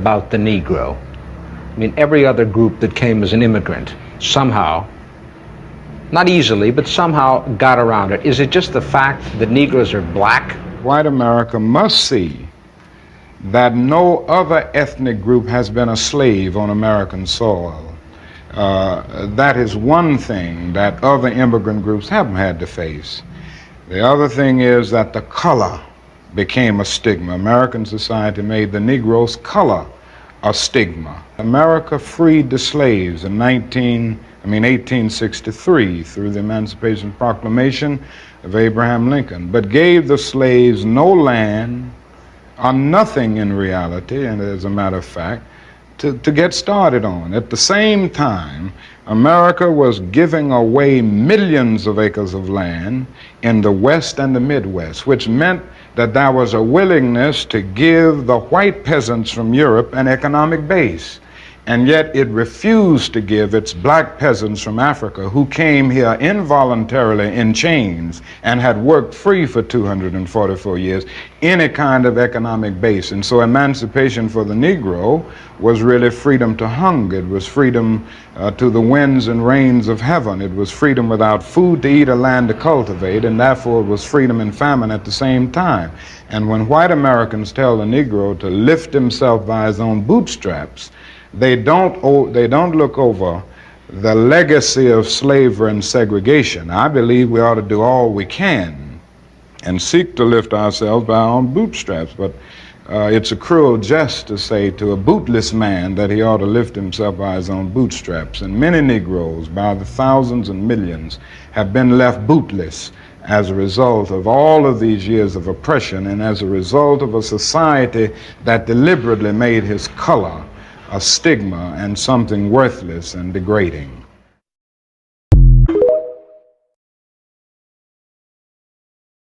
about the Negro. I mean, every other group that came as an immigrant somehow, not easily, but somehow got around it. Is it just the fact that Negroes are black? White America must see that no other ethnic group has been a slave on American soil. That is one thing that other immigrant groups haven't had to face. The other thing is that the color became a stigma. American society made the Negro's color a stigma. America freed the slaves in 1863 through the Emancipation Proclamation of Abraham Lincoln, but gave the slaves no land or nothing in reality, and as a matter of fact, to get started on. At the same time, America was giving away millions of acres of land in the West and the Midwest, which meant that there was a willingness to give the white peasants from Europe an economic base. And yet it refused to give its black peasants from Africa, who came here involuntarily in chains and had worked free for 244 years, any kind of economic base. And so emancipation for the Negro was really freedom to hunger. It was freedom to the winds and rains of heaven. It was freedom without food to eat or land to cultivate, and therefore it was freedom and famine at the same time. And when white Americans tell the Negro to lift himself by his own bootstraps, they don't look over the legacy of slavery and segregation. I believe we ought to do all we can and seek to lift ourselves by our own bootstraps, but it's a cruel jest to say to a bootless man that he ought to lift himself by his own bootstraps. And many Negroes, by the thousands and millions, have been left bootless as a result of all of these years of oppression and as a result of a society that deliberately made his color a stigma and something worthless and degrading.